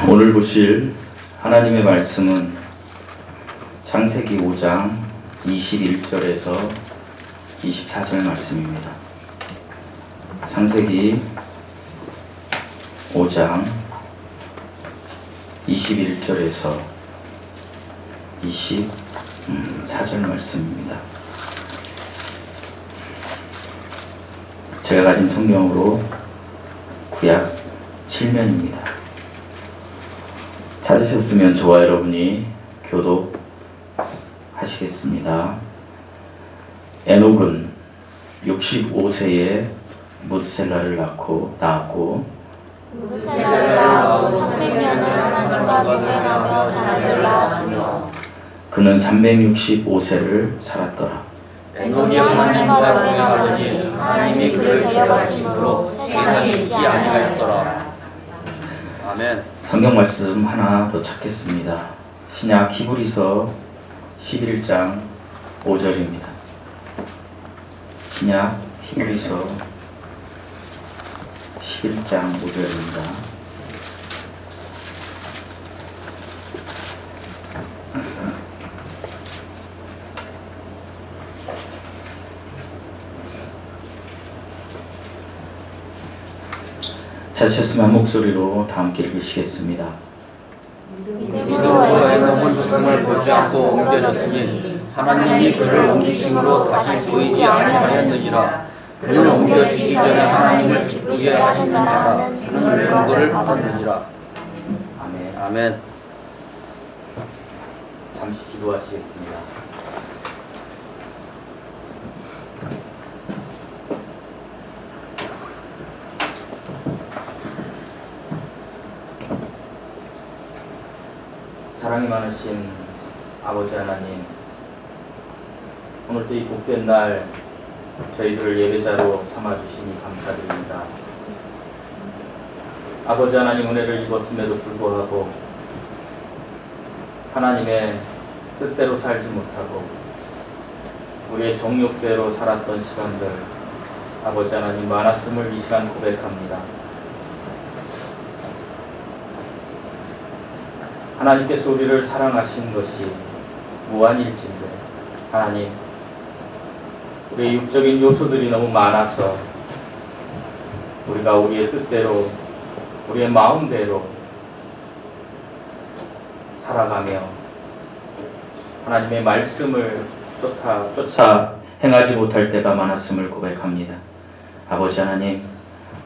오늘 보실 하나님의 말씀은 창세기 5장 21절에서 24절 말씀입니다. 창세기 5장 21절에서 24절 말씀입니다. 제가 가진 성경으로 구약 7면입니다. 찾으셨으면 저와 여러분이 교독하시겠습니다. 에녹은 65세에 무드셀라를 낳았고 무드셀라를 낳고 300년을 하나님과 동행하며 자녀를 낳았으며 그는 365세를 살았더라. 에녹이 하나님과 동행하더니 하나님이 그를 데려가심으로 세상에 있지 아니하였더라. 아멘. 성경 말씀 하나 더 찾겠습니다. 신약 히브리서 11장 5절입니다. 신약 히브리서 11장 5절입니다. 찾으셨으면 한 목소리로 다 함께 읽으시겠습니다. 믿음으로 에녹은 죽음을 보지 않고 옮겨졌으니 하나님이 그를 옮기심으로 다시 보이지 아니하였느니라. 그를 옮겨주기 전에 하나님을 기쁘게 하신 자라는 증거를 받았느니라. 아멘. 아멘. 잠시 기도하시겠습니다. 사랑이 많으신 아버지 하나님, 오늘도 이 복된 날 저희들을 예배자로 삼아주시니 감사드립니다. 아버지 하나님 은혜를 입었음에도 불구하고 하나님의 뜻대로 살지 못하고 우리의 정욕대로 살았던 시간들, 아버지 하나님 많았음을 이 시간 고백합니다. 하나님께서 우리를 사랑하신 것이 무한일진데 하나님, 우리의 육적인 요소들이 너무 많아서 우리가 우리의 뜻대로 우리의 마음대로 살아가며 하나님의 말씀을 쫓아 행하지 못할 때가 많았음을 고백합니다. 아버지 하나님,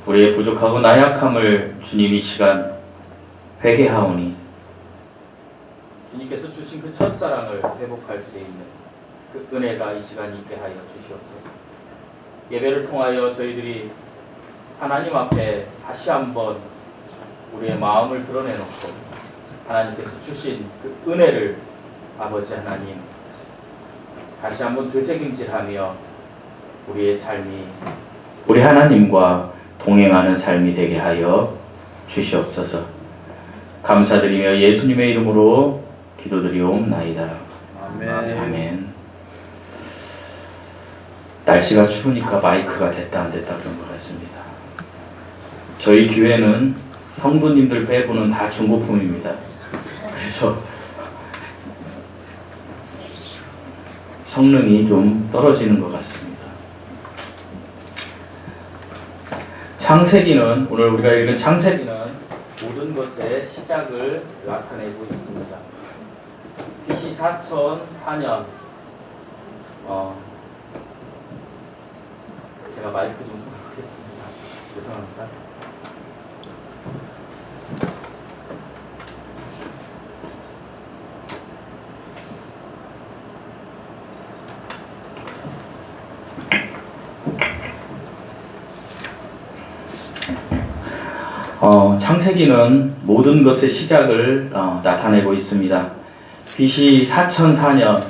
우리의 부족하고 나약함을 주님 이 시간 회개하오니 주님께서 주신 그 첫사랑을 회복할 수 있는 그 은혜가 이 시간 있게 하여 주시옵소서. 예배를 통하여 저희들이 하나님 앞에 다시 한번 우리의 마음을 드러내놓고 하나님께서 주신 그 은혜를 아버지 하나님 다시 한번 되새김질하며 우리의 삶이 우리 하나님과 동행하는 삶이 되게 하여 주시옵소서. 감사드리며 예수님의 이름으로 기도드리옵나이다. 아멘. 아멘. 날씨가 추우니까 마이크가 됐다 안 됐다 그런 것 같습니다. 저희 교회는 성도님들 빼고는 다 중고품입니다. 그래서 성능이 좀 떨어지는 것 같습니다. 창세기는, 오늘 우리가 읽은 창세기는 모든 것의 시작을 나타내고 있습니다. BC 4004년 제가 마이크 좀 손해보겠습니다. 죄송합니다. 창세기는 모든 것의 시작을 나타내고 있습니다. BC 4004년,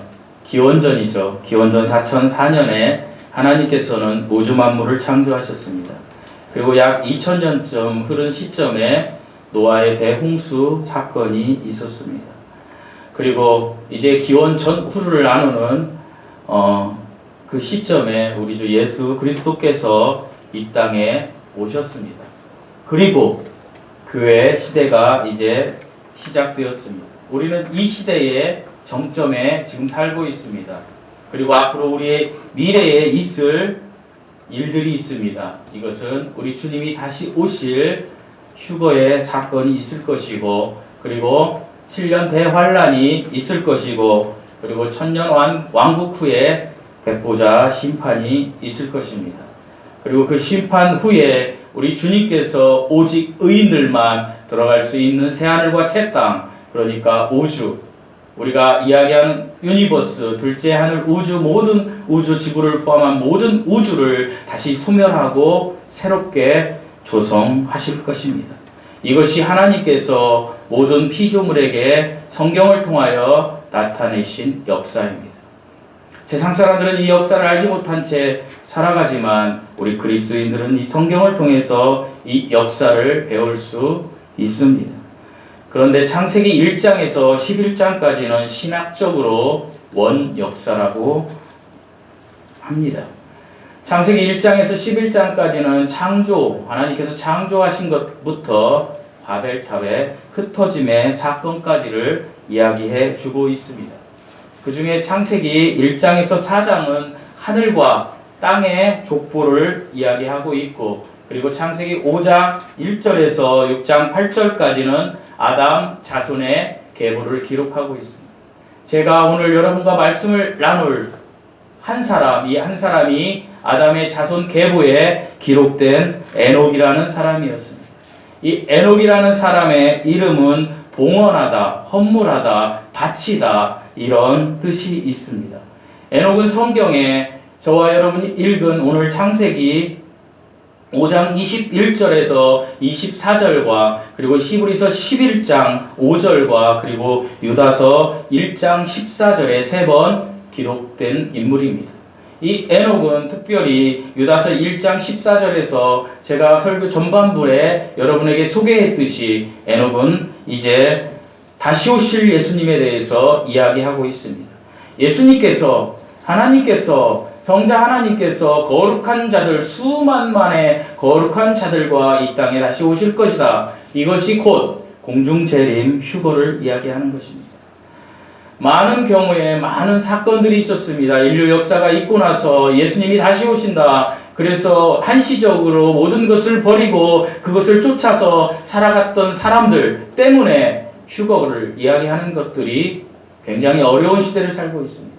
기원전이죠. 기원전 4004년에 하나님께서는 우주 만물을 창조하셨습니다. 그리고 약 2000년쯤 흐른 시점에 노아의 대홍수 사건이 있었습니다. 그리고 이제 기원 전후를 나누는 그 시점에 우리 주 예수 그리스도께서 이 땅에 오셨습니다. 그리고 그의 시대가 이제 시작되었습니다. 우리는 이 시대의 정점에 지금 살고 있습니다. 그리고 앞으로 우리의 미래에 있을 일들이 있습니다. 이것은 우리 주님이 다시 오실 휴거의 사건이 있을 것이고, 그리고 7년 대환란이 있을 것이고, 그리고 천년 왕국 후에 백보자 심판이 있을 것입니다. 그리고 그 심판 후에 우리 주님께서 오직 의인들만 들어갈 수 있는 새하늘과 새 땅, 그러니까 우주, 우리가 이야기하는 유니버스, 둘째 하늘 우주, 모든 우주 지구를 포함한 모든 우주를 다시 소멸하고 새롭게 조성하실 것입니다. 이것이 하나님께서 모든 피조물에게 성경을 통하여 나타내신 역사입니다. 세상 사람들은 이 역사를 알지 못한 채 살아가지만 우리 그리스도인들은 이 성경을 통해서 이 역사를 배울 수 있습니다. 그런데 창세기 1장에서 11장까지는 신학적으로 원역사라고 합니다. 창세기 1장에서 11장까지는 창조, 하나님께서 창조하신 것부터 바벨탑의 흩어짐의 사건까지를 이야기해 주고 있습니다. 그 중에 창세기 1장에서 4장은 하늘과 땅의 족보를 이야기하고 있고, 그리고 창세기 5장 1절에서 6장 8절까지는 아담 자손의 계보를 기록하고 있습니다. 제가 오늘 여러분과 말씀을 나눌 한 사람이 아담의 자손 계보에 기록된 에녹이라는 사람이었습니다. 이 에녹이라는 사람의 이름은 봉헌하다, 헌물하다, 바치다 이런 뜻이 있습니다. 에녹은 성경에 저와 여러분이 읽은 오늘 창세기 5장 21절에서 24절과 그리고 히브리서 11장 5절과 그리고 유다서 1장 14절에 3번 기록된 인물입니다. 이 에녹은 특별히 유다서 1장 14절에서 제가 설교 전반부에 여러분에게 소개했듯이 에녹은 이제 다시 오실 예수님에 대해서 이야기하고 있습니다. 예수님께서, 하나님께서, 성자 하나님께서 거룩한 자들, 수만만의 거룩한 자들과 이 땅에 다시 오실 것이다. 이것이 곧 공중재림 휴거를 이야기하는 것입니다. 많은 경우에 많은 사건들이 있었습니다. 인류 역사가 있고 나서 예수님이 다시 오신다. 그래서 한시적으로 모든 것을 버리고 그것을 쫓아서 살아갔던 사람들 때문에 휴거를 이야기하는 것들이 굉장히 어려운 시대를 살고 있습니다.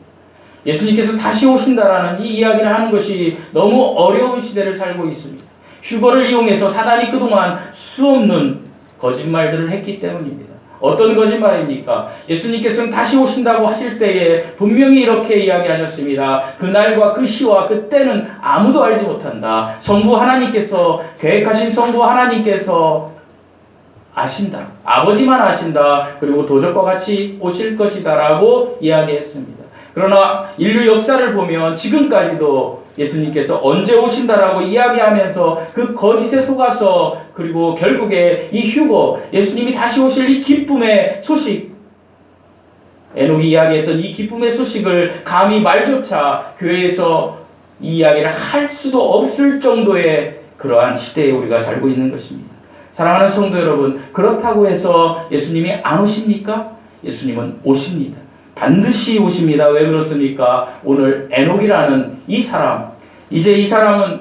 예수님께서 다시 오신다라는 이 이야기를 하는 것이 너무 어려운 시대를 살고 있습니다. 휴거를 이용해서 사단이 그동안 수없는 거짓말들을 했기 때문입니다. 어떤 거짓말입니까? 예수님께서는 다시 오신다고 하실 때에 분명히 이렇게 이야기하셨습니다. 그날과 그 시와 그때는 아무도 알지 못한다. 성부 하나님께서, 계획하신 성부 하나님께서 아신다. 아버지만 아신다. 그리고 도적과 같이 오실 것이다 라고 이야기했습니다. 그러나 인류 역사를 보면 지금까지도 예수님께서 언제 오신다라고 이야기하면서 그 거짓에 속아서, 그리고 결국에 이 휴거, 예수님이 다시 오실 이 기쁨의 소식, 에녹이 이야기했던 이 기쁨의 소식을 감히 말조차 교회에서 이 이야기를 할 수도 없을 정도의 그러한 시대에 우리가 살고 있는 것입니다. 사랑하는 성도 여러분, 그렇다고 해서 예수님이 안 오십니까? 예수님은 오십니다. 반드시 오십니다. 왜 그렇습니까? 오늘 에녹이라는 이 사람, 이제 이 사람은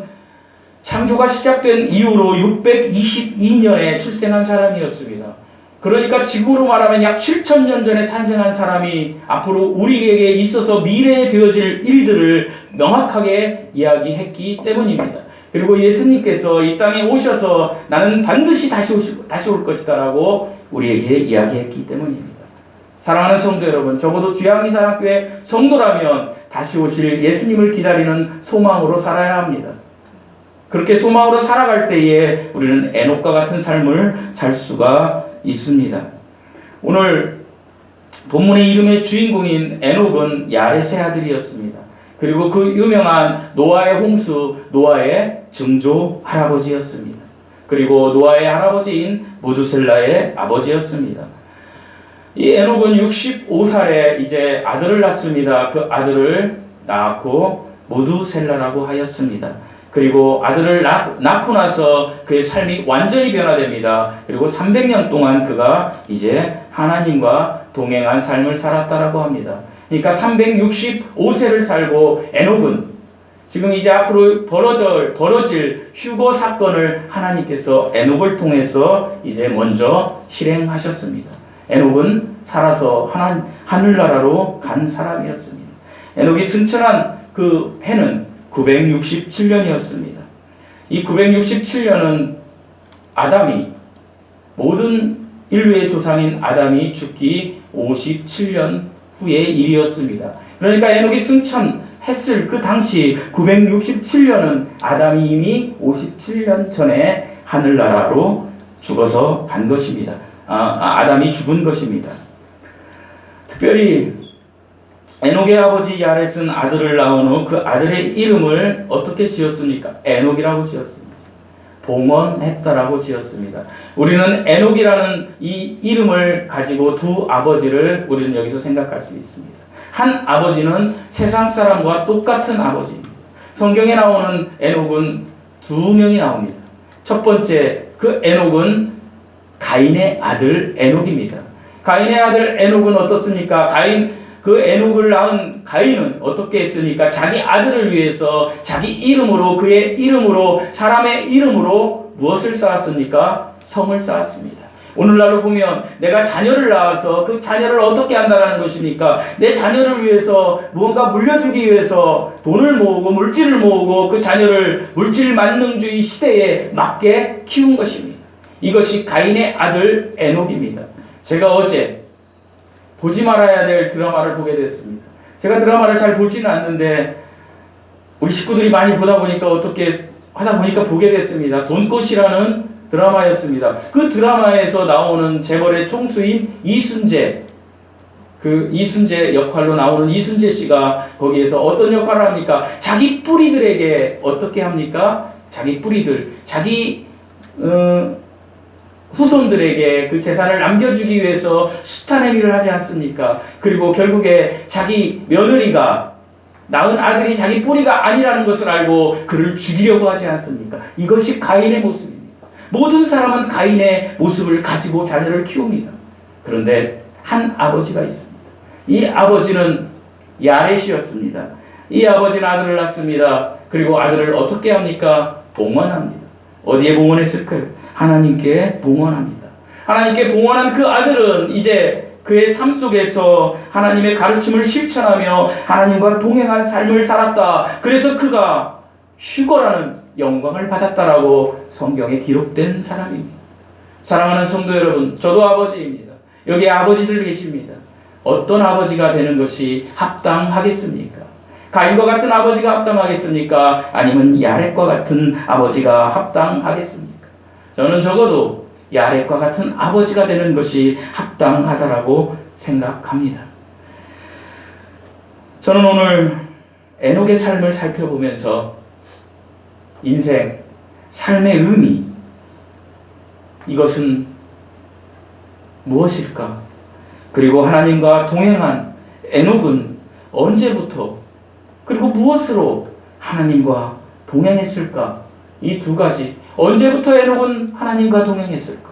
창조가 시작된 이후로 622년에 출생한 사람이었습니다. 그러니까 지구로 말하면 약 7,000년 전에 탄생한 사람이 앞으로 우리에게 있어서 미래에 되어질 일들을 명확하게 이야기했기 때문입니다. 그리고 예수님께서 이 땅에 오셔서 나는 반드시 다시 올 것이다 라고 우리에게 이야기했기 때문입니다. 사랑하는 성도 여러분, 적어도 주양이사랑교회 성도라면 다시 오실 예수님을 기다리는 소망으로 살아야 합니다. 그렇게 소망으로 살아갈 때에 우리는 에녹과 같은 삶을 살 수가 있습니다. 오늘 본문의 이름의 주인공인 에녹은 야렛의 아들이었습니다. 그리고 그 유명한 노아의 홍수, 노아의 증조 할아버지였습니다. 그리고 노아의 할아버지인 무두셀라의 아버지였습니다. 이 에녹은 65살에 이제 아들을 낳습니다. 그 아들을 낳고 무두셀라라고 하였습니다. 그리고 아들을 낳고 나서 그의 삶이 완전히 변화됩니다. 그리고 300년 동안 그가 이제 하나님과 동행한 삶을 살았다라고 합니다. 그러니까 365세를 살고 에녹은 지금 이제 앞으로 벌어질 휴거 사건을 하나님께서 에녹을 통해서 이제 먼저 실행하셨습니다. 에녹은 살아서 하늘나라로 간 사람이었습니다. 에녹이 승천한 그 해는 967년이었습니다. 이 967년은 아담이, 모든 인류의 조상인 아담이 죽기 57년 후의 일이었습니다. 그러니까 에녹이 승천했을 그 당시 967년은 아담이 이미 57년 전에 하늘나라로 죽어서 간 것입니다. 아담이 죽은 것입니다. 특별히 에녹의 아버지 야렛은 아들을 낳은 후 그 아들의 이름을 어떻게 지었습니까? 에녹이라고 지었습니다. 봉헌했다라고 지었습니다. 우리는 에녹이라는 이 이름을 가지고 두 아버지를 우리는 여기서 생각할 수 있습니다. 한 아버지는 세상 사람과 똑같은 아버지입니다. 성경에 나오는 에녹은 두 명이 나옵니다. 첫 번째, 그 에녹은 가인의 아들 에녹입니다. 가인의 아들 에녹은 어떻습니까? 그 에녹을 낳은 가인은 어떻게 했습니까? 자기 아들을 위해서 자기 이름으로, 그의 이름으로, 사람의 이름으로 무엇을 쌓았습니까? 성을 쌓았습니다. 오늘날로 보면 내가 자녀를 낳아서 그 자녀를 어떻게 한다는 것입니까? 내 자녀를 위해서 무언가 물려주기 위해서 돈을 모으고 물질을 모으고 그 자녀를 물질 만능주의 시대에 맞게 키운 것입니다. 이것이 가인의 아들 에녹입니다. 제가 어제 보지 말아야 될 드라마를 보게 됐습니다. 제가 드라마를 잘 보지는 않는데 우리 식구들이 많이 보다 보니까 어떻게 하다 보니까 보게 됐습니다. 돈꽃이라는 드라마였습니다. 그 드라마에서 나오는 재벌의 총수인 이순재, 그 이순재 역할로 나오는 이순재 씨가 거기에서 어떤 역할을 합니까? 자기 뿌리들에게 어떻게 합니까? 자기 뿌리들, 자기 후손들에게 그 재산을 남겨주기 위해서 숱한 행위를 하지 않습니까? 그리고 결국에 자기 며느리가, 낳은 아들이 자기 뿌리가 아니라는 것을 알고 그를 죽이려고 하지 않습니까? 이것이 가인의 모습입니다. 모든 사람은 가인의 모습을 가지고 자녀를 키웁니다. 그런데 한 아버지가 있습니다. 이 아버지는 야렛이었습니다. 이 아버지는 아들을 낳습니다. 그리고 아들을 어떻게 합니까? 봉헌합니다. 어디에 봉헌했을까요? 하나님께 봉헌합니다. 하나님께 봉헌한 그 아들은 이제 그의 삶 속에서 하나님의 가르침을 실천하며 하나님과 동행한 삶을 살았다. 그래서 그가 휴거라는 영광을 받았다라고 성경에 기록된 사람입니다. 사랑하는 성도 여러분, 저도 아버지입니다. 여기 아버지들 계십니다. 어떤 아버지가 되는 것이 합당하겠습니까? 가인과 같은 아버지가 합당하겠습니까? 아니면 야렛과 같은 아버지가 합당하겠습니까? 저는 적어도 야렛과 같은 아버지가 되는 것이 합당하다라고 생각합니다. 저는 오늘 에녹의 삶을 살펴보면서 인생, 삶의 의미, 이것은 무엇일까? 그리고 하나님과 동행한 에녹은 언제부터, 그리고 무엇으로 하나님과 동행했을까? 이 두 가지. 언제부터 에녹은 하나님과 동행했을까?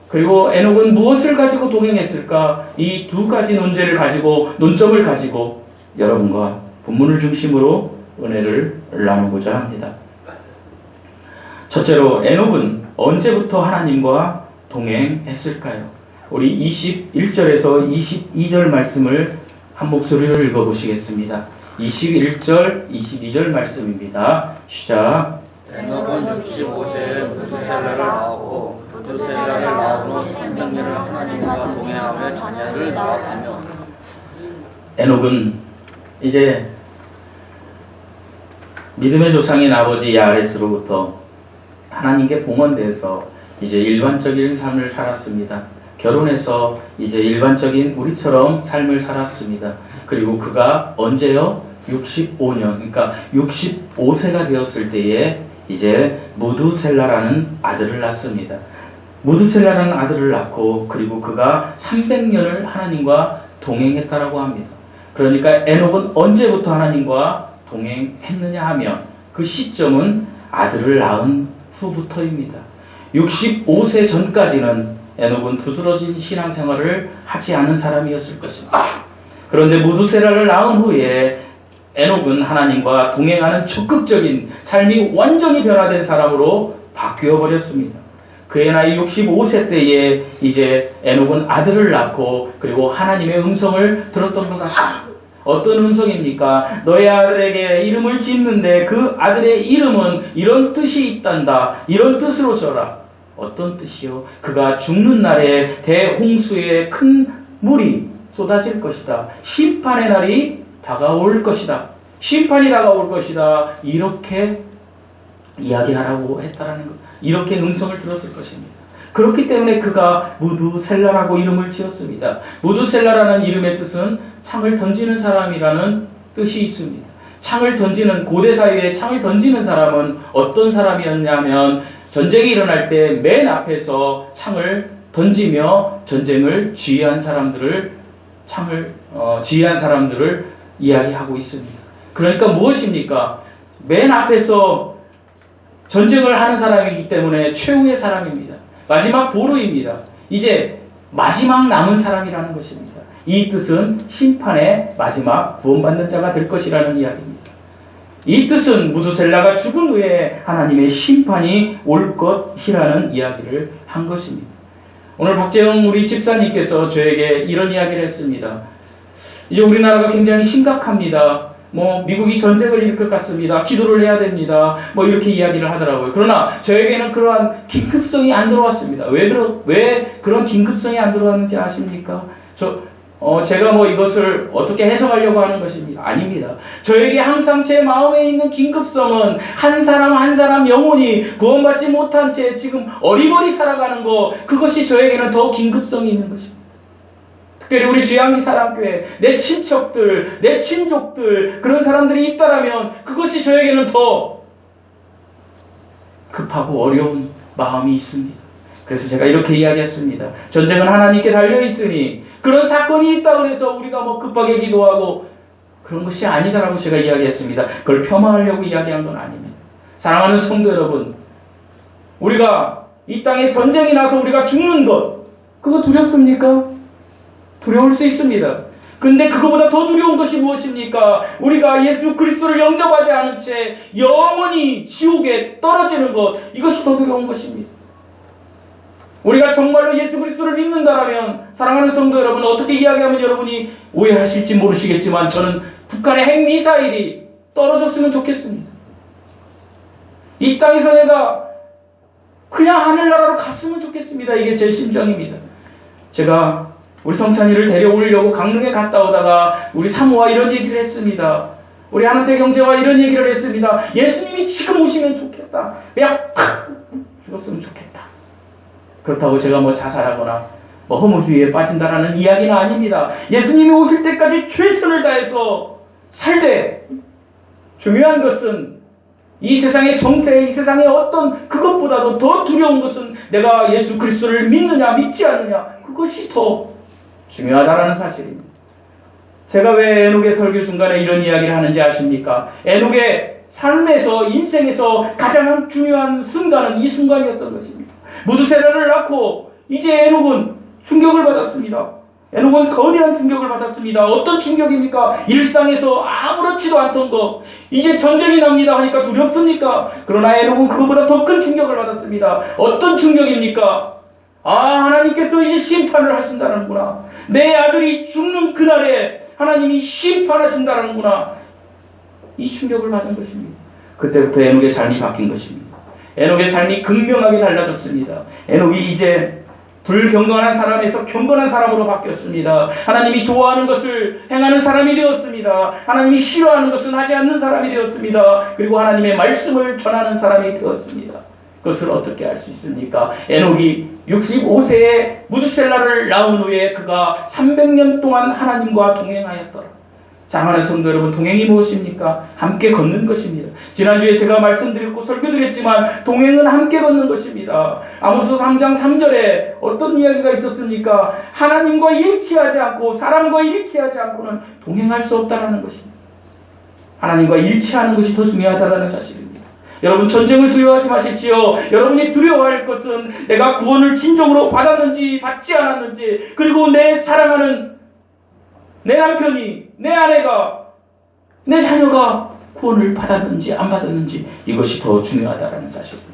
그리고 에녹은 무엇을 가지고 동행했을까? 이 두 가지 논점을 가지고 여러분과 본문을 중심으로 은혜를 나누고자 합니다. 첫째로, 에녹은 언제부터 하나님과 동행했을까요? 우리 21절에서 22절 말씀을 한 목소리로 읽어보시겠습니다. 21절, 22절 말씀입니다. 시작. 에녹은 65세에 무두셀라를 낳았고 무두셀라를 낳은 후 300년을 하나님과 동행하며 자녀를 낳았으며. 에녹은 이제 믿음의 조상인 아버지 야렛으로부터 하나님께 봉헌돼서 이제 일반적인 삶을 살았습니다. 결혼해서 이제 일반적인 우리처럼 삶을 살았습니다. 그리고 그가 언제요? 65년, 그러니까 65세가 되었을 때에 이제 무두셀라라는 아들을 낳습니다. 무두셀라라는 아들을 낳고 그리고 그가 300년을 하나님과 동행했다라고 합니다. 그러니까 에녹은 언제부터 하나님과 동행했느냐 하면 그 시점은 아들을 낳은 후부터입니다. 65세 전까지는 에녹은 두드러진 신앙생활을 하지 않은 사람이었을 것입니다. 그런데 무두셀라를 낳은 후에 에녹은 하나님과 동행하는 적극적인 삶이 완전히 변화된 사람으로 바뀌어 버렸습니다. 그의 나이 65세 때에 이제 에녹은 아들을 낳고 그리고 하나님의 음성을 들었던 것 같습니다. 어떤 음성입니까? 너의 아들에게 이름을 짓는데 그 아들의 이름은 이런 뜻이 있단다. 이런 뜻으로 져라. 어떤 뜻이요? 그가 죽는 날에 대홍수에 큰 물이 쏟아질 것이다. 심판의 날이 다가올 것이다. 심판이 다가올 것이다. 이렇게 이야기하라고 했다라는 것. 이렇게 음성을 들었을 것입니다. 그렇기 때문에 그가 무두셀라라고 이름을 지었습니다. 무두셀라라는 이름의 뜻은 창을 던지는 사람이라는 뜻이 있습니다. 창을 던지는, 고대 사회에 창을 던지는 사람은 어떤 사람이었냐면 전쟁이 일어날 때 맨 앞에서 창을 던지며 전쟁을 지휘한 사람들을 지휘한 사람들을 이야기하고 있습니다. 그러니까 무엇입니까? 맨 앞에서 전쟁을 하는 사람이기 때문에 최후의 사람입니다. 마지막 보루입니다. 이제 마지막 남은 사람이라는 것입니다. 이 뜻은 심판의 마지막 구원받는 자가 될 것이라는 이야기입니다. 이 뜻은 무두셀라가 죽은 후에 하나님의 심판이 올 것이라는 이야기를 한 것입니다. 오늘 박재영 우리 집사님께서 저에게 이런 이야기를 했습니다. 이제 우리나라가 굉장히 심각합니다. 미국이 전쟁을 일으킬 것 같습니다. 기도를 해야 됩니다. 이렇게 이야기를 하더라고요. 그러나 저에게는 그러한 긴급성이 안 들어왔습니다. 왜 그런 긴급성이 안 들어왔는지 아십니까? 제가 이것을 어떻게 해석하려고 하는 것입니다. 아닙니다. 저에게 항상 제 마음에 있는 긴급성은 한 사람 한 사람 영혼이 구원받지 못한 채 지금 어리버리 살아가는 것, 그것이 저에게는 더 긴급성이 있는 것입니다. 특별히 우리 주양리 사랑교회, 내 친척들, 내 친족들, 그런 사람들이 있다라면 그것이 저에게는 더 급하고 어려운 마음이 있습니다. 그래서 제가 이렇게 이야기했습니다. 전쟁은 하나님께 달려있으니 그런 사건이 있다고 해서 우리가 급하게 기도하고 그런 것이 아니다라고 제가 이야기했습니다. 그걸 폄하하려고 이야기한 건 아닙니다. 사랑하는 성도 여러분, 우리가 이 땅에 전쟁이 나서 우리가 죽는 것, 그거 두렵습니까? 두려울 수 있습니다. 근데 그거보다 더 두려운 것이 무엇입니까? 우리가 예수 그리스도를 영접하지 않은 채 영원히 지옥에 떨어지는 것, 이것이 더 두려운 것입니다. 우리가 정말로 예수 그리스도를 믿는다라면, 사랑하는 성도 여러분, 어떻게 이야기하면 여러분이 오해하실지 모르시겠지만 저는 북한의 핵미사일이 떨어졌으면 좋겠습니다. 이 땅에서 내가 그냥 하늘나라로 갔으면 좋겠습니다. 이게 제 심정입니다. 제가 우리 성찬이를 데려오려고 강릉에 갔다 오다가 우리 사모와 이런 얘기를 했습니다. 우리 하나태 경제와 이런 얘기를 했습니다. 예수님이 지금 오시면 좋겠다. 그냥 팍 죽었으면 좋겠다. 그렇다고 제가 자살하거나 허무주의에 빠진다라는 이야기는 아닙니다. 예수님이 오실 때까지 최선을 다해서 살되, 중요한 것은 이 세상의 정세, 이 세상의 어떤 그것보다도 더 두려운 것은 내가 예수 그리스도를 믿느냐 믿지 않느냐, 그것이 더 중요하다라는 사실입니다. 제가 왜 에녹의 설교 중간에 이런 이야기를 하는지 아십니까? 에녹의 삶에서, 인생에서 가장 중요한 순간은 이 순간이었던 것입니다. 무두셀라를 낳고 이제 에녹은 충격을 받았습니다. 에녹은 거대한 충격을 받았습니다. 어떤 충격입니까? 일상에서 아무렇지도 않던 것, 이제 전쟁이 납니다 하니까 두렵습니까? 그러나 에녹은 그것보다 더 큰 충격을 받았습니다. 어떤 충격입니까? 하나님께서 이제 심판을 하신다는구나. 내 아들이 죽는 그날에 하나님이 심판하신다는구나. 이 충격을 받은 것입니다. 그때부터 에녹의 삶이 바뀐 것입니다. 에녹의 삶이 극명하게 달라졌습니다. 에녹이 이제 불경건한 사람에서 경건한 사람으로 바뀌었습니다. 하나님이 좋아하는 것을 행하는 사람이 되었습니다. 하나님이 싫어하는 것은 하지 않는 사람이 되었습니다. 그리고 하나님의 말씀을 전하는 사람이 되었습니다. 그것을 어떻게 알 수 있습니까? 에녹이 65세에 무두셀라를 낳은 후에 그가 300년 동안 하나님과 동행하였더라. 사랑하는 성도 여러분, 동행이 무엇입니까? 함께 걷는 것입니다. 지난주에 제가 말씀드렸고 설교드렸지만 동행은 함께 걷는 것입니다. 아모스 3장 3절에 어떤 이야기가 있었습니까? 하나님과 일치하지 않고 사람과 일치하지 않고는 동행할 수 없다는 것입니다. 하나님과 일치하는 것이 더 중요하다는 사실입니다. 여러분 전쟁을 두려워하지 마십시오. 여러분이 두려워할 것은 내가 구원을 진정으로 받았는지 받지 않았는지, 그리고 내 사랑하는 내 남편이, 내 아내가, 내 자녀가 구원을 받았는지 안 받았는지, 이것이 더 중요하다는 사실입니다.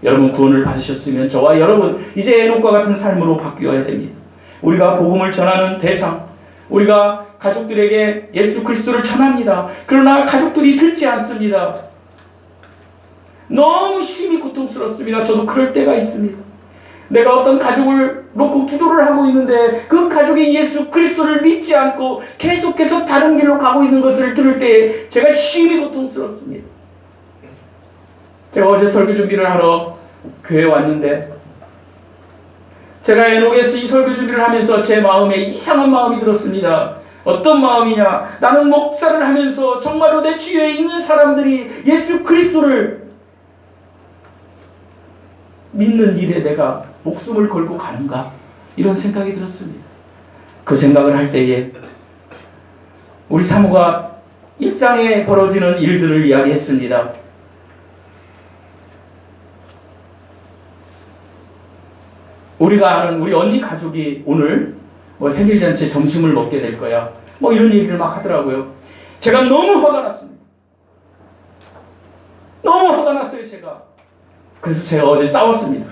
여러분 구원을 받으셨으면 저와 여러분 이제 에녹과 같은 삶으로 바뀌어야 됩니다. 우리가 복음을 전하는 대상, 우리가 가족들에게 예수 그리스도를 전합니다. 그러나 가족들이 듣지 않습니다. 너무 심히 고통스럽습니다. 저도 그럴 때가 있습니다. 내가 어떤 가족을 놓고 기도를 하고 있는데 그 가족이 예수 그리스도를 믿지 않고 계속해서 다른 길로 가고 있는 것을 들을 때 제가 심히 고통스럽습니다. 제가 어제 설교 준비를 하러 교회에 왔는데 제가 에녹에서 이 설교 준비를 하면서 제 마음에 이상한 마음이 들었습니다. 어떤 마음이냐? 나는 목사를 하면서 정말로 내 주위에 있는 사람들이 예수 그리스도를 믿는 일에 내가 목숨을 걸고 가는가? 이런 생각이 들었습니다. 그 생각을 할 때에 우리 사모가 일상에 벌어지는 일들을 이야기했습니다. 우리가 아는 우리 언니 가족이 오늘 생일잔치에 점심을 먹게 될 거야. 이런 얘기를 막 하더라고요. 제가 너무 화가 났습니다. 너무 화가 났어요, 제가. 그래서 제가 어제 싸웠습니다.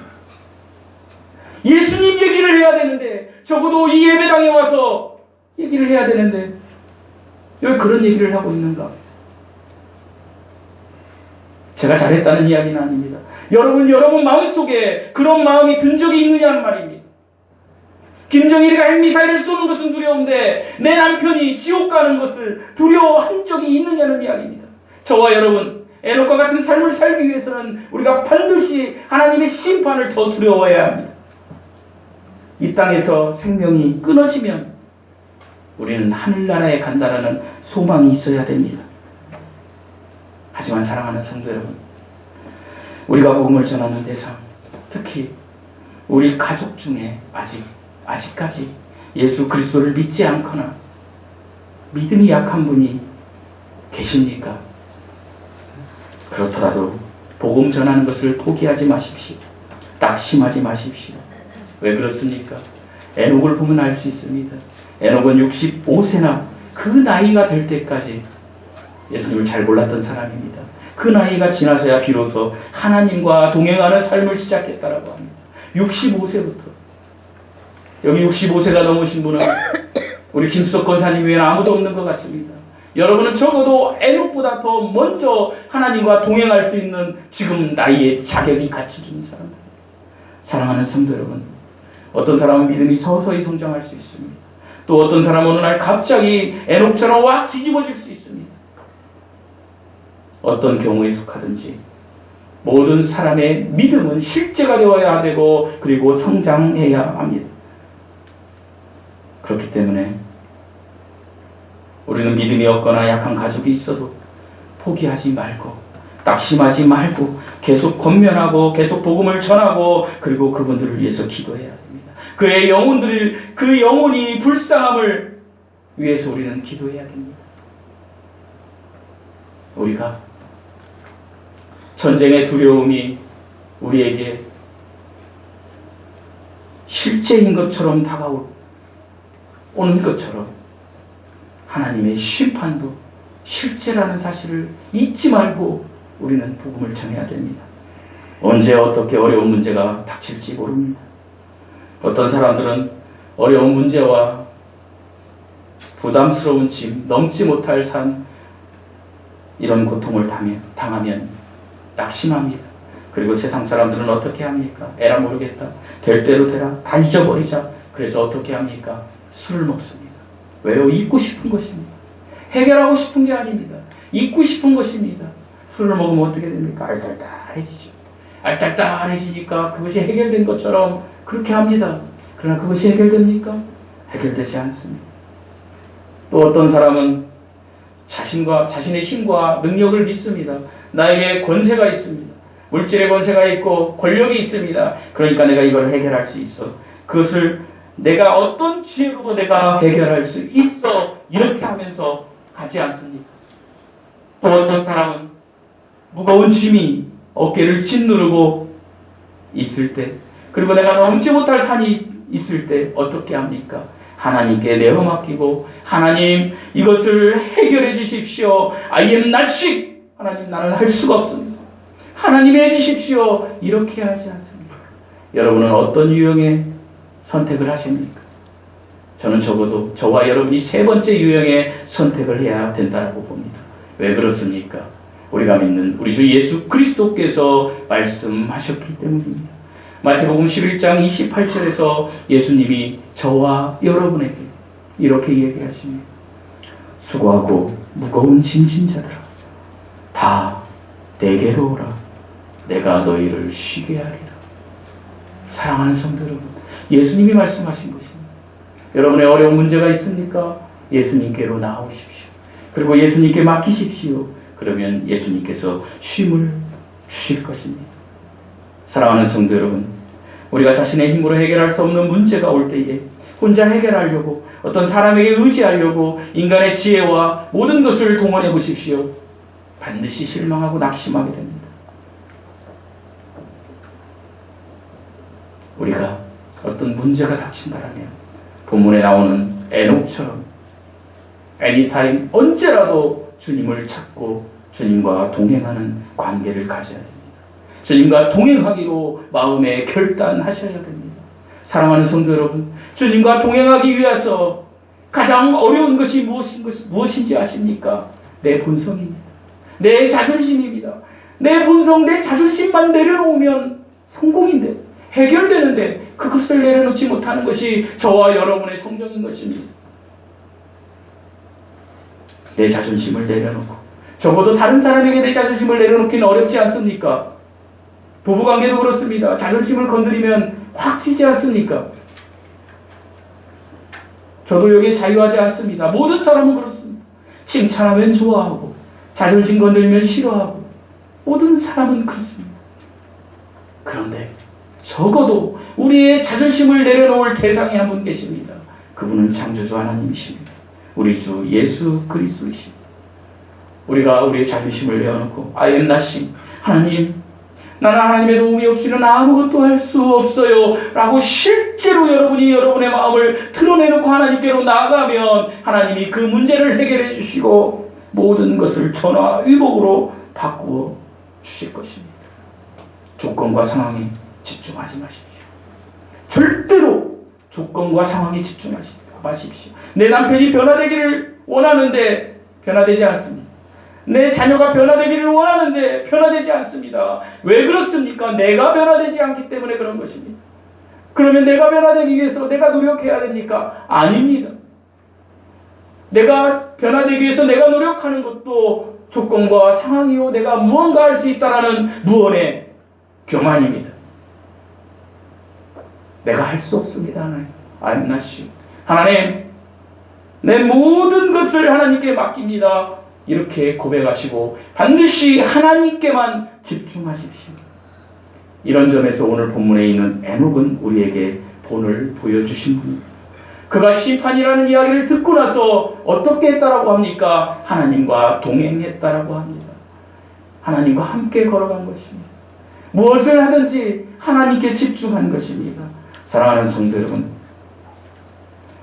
예수님 얘기를 해야 되는데, 적어도 이 예배당에 와서 얘기를 해야 되는데, 왜 그런 얘기를 하고 있는가? 제가 잘했다는 이야기는 아닙니다. 여러분 마음속에 그런 마음이 든 적이 있느냐는 말입니다. 김정일이가 핵미사일을 쏘는 것은 두려운데 내 남편이 지옥 가는 것을 두려워한 적이 있느냐는 이야기입니다. 저와 여러분, 에녹과 같은 삶을 살기 위해서는 우리가 반드시 하나님의 심판을 더 두려워해야 합니다. 이 땅에서 생명이 끊어지면 우리는 하늘나라에 간다라는 소망이 있어야 됩니다. 하지만 사랑하는 성도 여러분, 우리가 복음을 전하는 대상, 특히 우리 가족 중에 아직까지 예수 그리스도를 믿지 않거나 믿음이 약한 분이 계십니까? 그렇더라도 복음 전하는 것을 포기하지 마십시오. 낙심하지 마십시오. 왜 그렇습니까? 에녹을 보면 알 수 있습니다. 에녹은 65세나 그 나이가 될 때까지 예수님을 잘 몰랐던 사람입니다. 그 나이가 지나서야 비로소 하나님과 동행하는 삶을 시작했다라고 합니다. 65세부터. 여기 65세가 넘으신 분은 우리 김수석 권사님 외에는 아무도 없는 것 같습니다. 여러분은 적어도 에녹보다 더 먼저 하나님과 동행할 수 있는 지금 나이에 자격이 갖춰진 사람입니다. 사랑하는 성도 여러분, 어떤 사람은 믿음이 서서히 성장할 수 있습니다. 또 어떤 사람은 어느 날 갑자기 에녹처럼 확 뒤집어질 수 있습니다. 어떤 경우에 속하든지 모든 사람의 믿음은 실제가 되어야 되고 그리고 성장해야 합니다. 그렇기 때문에 우리는 믿음이 없거나 약한 가족이 있어도 포기하지 말고 낙심하지 말고 계속 권면하고 계속 복음을 전하고 그리고 그분들을 위해서 기도해야 됩니다. 그 영혼이 불쌍함을 위해서 우리는 기도해야 됩니다. 우리가 전쟁의 두려움이 우리에게 실제인 것처럼 다가오는 것처럼 하나님의 심판도 실제라는 사실을 잊지 말고 우리는 복음을 전해야 됩니다. 언제 어떻게 어려운 문제가 닥칠지 모릅니다. 어떤 사람들은 어려운 문제와 부담스러운 짐, 넘지 못할 산, 이런 고통을 당하면 낙심합니다. 그리고 세상 사람들은 어떻게 합니까? 에라 모르겠다. 될 대로 되라. 다 잊어버리자. 그래서 어떻게 합니까? 술을 먹습니다. 왜요? 잊고 싶은 것입니다. 해결하고 싶은 게 아닙니다. 잊고 싶은 것입니다. 술을 먹으면 어떻게 됩니까? 알딸딸해지죠. 알딸딸해지니까 그것이 해결된 것처럼 그렇게 합니다. 그러나 그것이 해결됩니까? 해결되지 않습니다. 또 어떤 사람은 자신의 힘과 능력을 믿습니다. 나에게 권세가 있습니다. 물질의 권세가 있고 권력이 있습니다. 그러니까 내가 이걸 해결할 수 있어. 그것을 내가 어떤 지혜로도 내가 해결할 수 있어. 이렇게 하면서 가지 않습니다. 또 어떤 사람은 무거운 짐이 어깨를 짓누르고 있을 때, 그리고 내가 넘지 못할 산이 있을 때 어떻게 합니까? 하나님께 내어맡기고, 하나님 이것을 해결해 주십시오. I am nothing. 하나님 나는 할 수가 없습니다. 하나님 해주십시오. 이렇게 하지 않습니까? 여러분은 어떤 유형의 선택을 하십니까? 저는 적어도 저와 여러분이 세 번째 유형의 선택을 해야 된다고 봅니다. 왜 그렇습니까? 우리가 믿는 우리 주 예수 그리스도께서 말씀하셨기 때문입니다. 마태복음 11장 28절에서 예수님이 저와 여러분에게 이렇게 얘기하십니다. 수고하고 무거운 짐진 자들아, 다 내게로 오라. 내가 너희를 쉬게 하리라. 사랑하는 성도 여러분, 예수님이 말씀하신 것입니다. 여러분의 어려운 문제가 있습니까? 예수님께로 나오십시오. 그리고 예수님께 맡기십시오. 그러면 예수님께서 쉼을 주실 것입니다. 사랑하는 성도 여러분, 우리가 자신의 힘으로 해결할 수 없는 문제가 올 때에 혼자 해결하려고, 어떤 사람에게 의지하려고 인간의 지혜와 모든 것을 동원해 보십시오. 반드시 실망하고 낙심하게 됩니다. 우리가 어떤 문제가 닥친다라면 본문에 나오는 에녹처럼 애니타임 언제라도 주님을 찾고 주님과 동행하는 관계를 가져야 됩니다. 주님과 동행하기로 마음에 결단하셔야 됩니다. 사랑하는 성도 여러분, 주님과 동행하기 위해서 가장 어려운 것이 무엇인지 아십니까? 내 본성입니다. 내 자존심입니다. 내 본성, 내 자존심만 내려놓으면 성공인데, 해결되는데 그것을 내려놓지 못하는 것이 저와 여러분의 성정인 것입니다. 내 자존심을 내려놓고, 적어도 다른 사람에게 내 자존심을 내려놓기는 어렵지 않습니까? 부부관계도 그렇습니다. 자존심을 건드리면 확 튀지 않습니까? 저도 여기에 자유하지 않습니다. 모든 사람은 그렇습니다. 칭찬하면 좋아하고 자존심 건드리면 싫어하고 모든 사람은 그렇습니다. 그런데 적어도 우리의 자존심을 내려놓을 대상이 한 분 계십니다. 그분은 창조주 하나님이십니다. 우리 주 예수 그리스도이십니다. 우리가 우리의 자존심을 내어놓고 I am nothing. 하나님, 나는 하나님의 도움이 없이는 아무것도 할 수 없어요 라고 실제로 여러분이 여러분의 마음을 드러내놓고 하나님께로 나아가면 하나님이 그 문제를 해결해 주시고 모든 것을 전화위복으로 바꾸어 주실 것입니다. 조건과 상황에 집중하지 마십시오. 절대로 조건과 상황에 집중하지 마십시오. 내 남편이 변화되기를 원하는데 변화되지 않습니다. 내 자녀가 변화되기를 원하는데 변화되지 않습니다. 왜 그렇습니까? 내가 변화되지 않기 때문에 그런 것입니다. 그러면 내가 변화되기 위해서 내가 노력해야 됩니까? 아닙니다. 내가 변화되기 위해서 내가 노력하는 것도 조건과 상황이요, 내가 무언가 할 수 있다라는 무언의 교만입니다. 내가 할 수 없습니다. 하나님, I'm not sure. 하나님, 내 모든 것을 하나님께 맡깁니다. 이렇게 고백하시고 반드시 하나님께만 집중하십시오. 이런 점에서 오늘 본문에 있는 에녹은 우리에게 본을 보여주신 분입니다. 그가 심판이라는 이야기를 듣고 나서 어떻게 했다라고 합니까? 하나님과 동행했다라고 합니다. 하나님과 함께 걸어간 것입니다. 무엇을 하든지 하나님께 집중한 것입니다. 사랑하는 성도 여러분,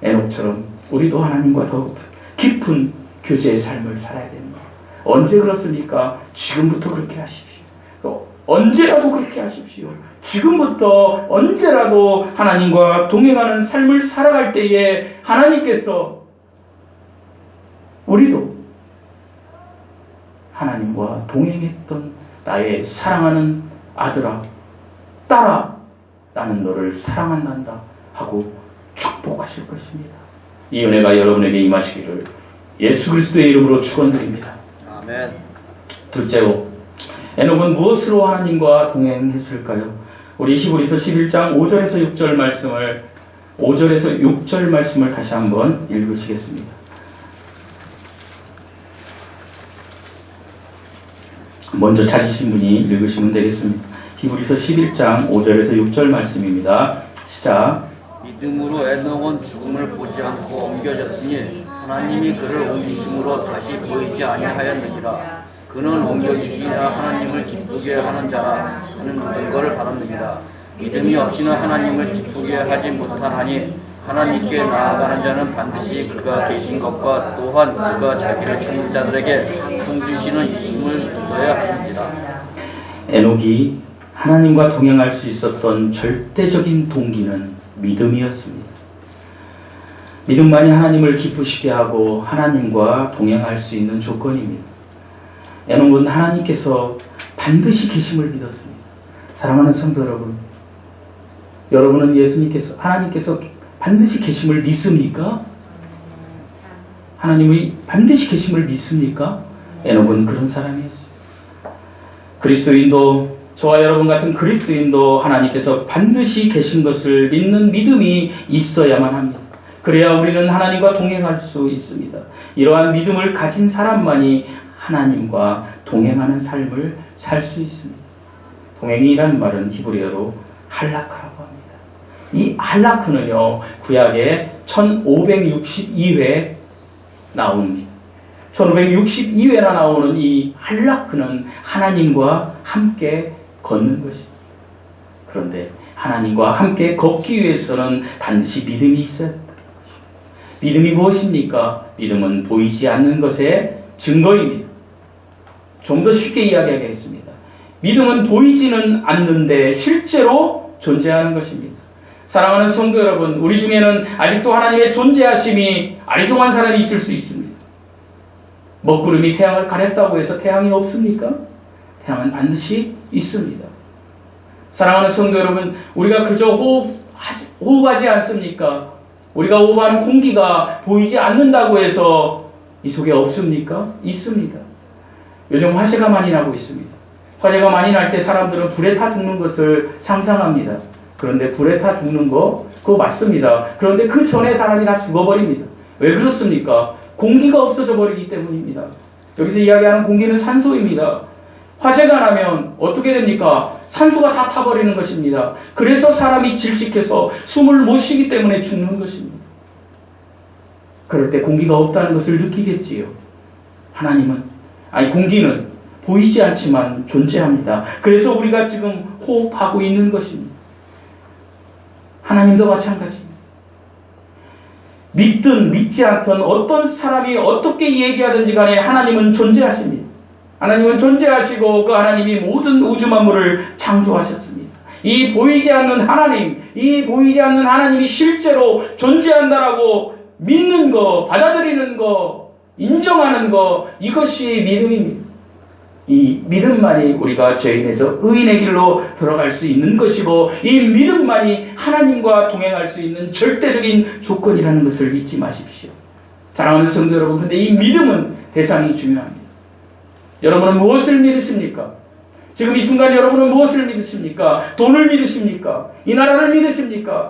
에녹처럼 우리도 하나님과 더욱 깊은 교제의 삶을 살아야 됩니다. 언제 그렇습니까? 지금부터 그렇게 하십시오. 언제라도 그렇게 하십시오. 지금부터 언제라도 하나님과 동행하는 삶을 살아갈 때에 하나님께서 우리도 하나님과 동행했던 나의 사랑하는 아들아, 딸아, 나는 너를 사랑한단다 하고 축복하실 것입니다. 이 은혜가 여러분에게 임하시기를 예수 그리스도의 이름으로 축원드립니다. 아멘. 둘째로, 에녹은 무엇으로 하나님과 동행했을까요? 우리 히브리서 11장 5절에서 6절 말씀을 5절에서 6절 말씀을 다시 한번 읽으시겠습니다. 먼저 찾으신 분이 읽으시면 되겠습니다. 히브리서 11장 5절에서 6절 말씀입니다. 시작. 믿음으로 에녹은 죽음을 보지 않고 옮겨졌으니 하나님이 그를 옮기심으로 다시 보이지 아니하였느니라. 그는 옮겨지기나 하나님을 기쁘게 하는 자라 하는 증거를 받았느니라. 믿음이 없이는 하나님을 기쁘게 하지 못하나니 하나님께 나아가는 자는 반드시 그가 계신 것과 또한 그가 자기를 찾는 자들에게 상 주시는 힘을 믿어야 합니다. 에녹이 하나님과 동행할 수 있었던 절대적인 동기는 믿음이었습니다. 믿음만이 하나님을 기쁘시게 하고 하나님과 동행할 수 있는 조건입니다. 에녹은 하나님께서 반드시 계심을 믿었습니다. 사랑하는 성도 여러분, 여러분은 하나님께서 반드시 계심을 믿습니까? 하나님의 반드시 계심을 믿습니까? 에녹은 그런 사람이었어요. 그리스도인도, 저와 여러분 같은 그리스도인도 하나님께서 반드시 계신 것을 믿는 믿음이 있어야만 합니다. 그래야 우리는 하나님과 동행할 수 있습니다. 이러한 믿음을 가진 사람만이 하나님과 동행하는 삶을 살 수 있습니다. 동행이라는 말은 히브리어로 할라크라고 합니다. 이 할라크는요, 구약에 1562회 나옵니다. 1562회나 나오는 이 할라크는 하나님과 함께 걷는 것입니다. 그런데 하나님과 함께 걷기 위해서는 반드시 믿음이 있어야 합니다. 믿음이 무엇입니까? 믿음은 보이지 않는 것의 증거입니다. 좀 더 쉽게 이야기하겠습니다. 믿음은 보이지는 않는데 실제로 존재하는 것입니다. 사랑하는 성도 여러분, 우리 중에는 아직도 하나님의 존재하심이 아리송한 사람이 있을 수 있습니다. 먹구름이 태양을 가렸다고 해서 태양이 없습니까? 태양은 반드시 있습니다. 사랑하는 성도 여러분, 우리가 그저 호흡하지 않습니까? 우리가 호흡하는 공기가 보이지 않는다고 해서 이 속에 없습니까? 있습니다. 요즘 화재가 많이 나고 있습니다. 화재가 많이 날 때 사람들은 불에 타 죽는 것을 상상합니다. 그런데 불에 타 죽는 거, 그거 맞습니다. 그런데 그 전에 사람이 다 죽어버립니다. 왜 그렇습니까? 공기가 없어져 버리기 때문입니다. 여기서 이야기하는 공기는 산소입니다. 화재가 나면 어떻게 됩니까? 산소가 다 타버리는 것입니다. 그래서 사람이 질식해서 숨을 못 쉬기 때문에 죽는 것입니다. 그럴 때 공기가 없다는 것을 느끼겠지요. 공기는 보이지 않지만 존재합니다. 그래서 우리가 지금 호흡하고 있는 것입니다. 하나님도 마찬가지입니다. 믿든 믿지 않든 어떤 사람이 어떻게 얘기하든지 간에 하나님은 존재하십니다. 하나님은 존재하시고 그 하나님이 모든 우주 만물을 창조하셨습니다. 이 보이지 않는 하나님이 실제로 존재한다라고 믿는 거, 받아들이는 거, 인정하는 거, 이것이 믿음입니다. 이 믿음만이 우리가 죄인에서 의인의 길로 들어갈 수 있는 것이고, 이 믿음만이 하나님과 동행할 수 있는 절대적인 조건이라는 것을 잊지 마십시오. 사랑하는 성도 여러분, 근데 이 믿음은 대상이 중요합니다. 여러분은 무엇을 믿으십니까? 지금 이 순간 여러분은 무엇을 믿으십니까? 돈을 믿으십니까? 이 나라를 믿으십니까?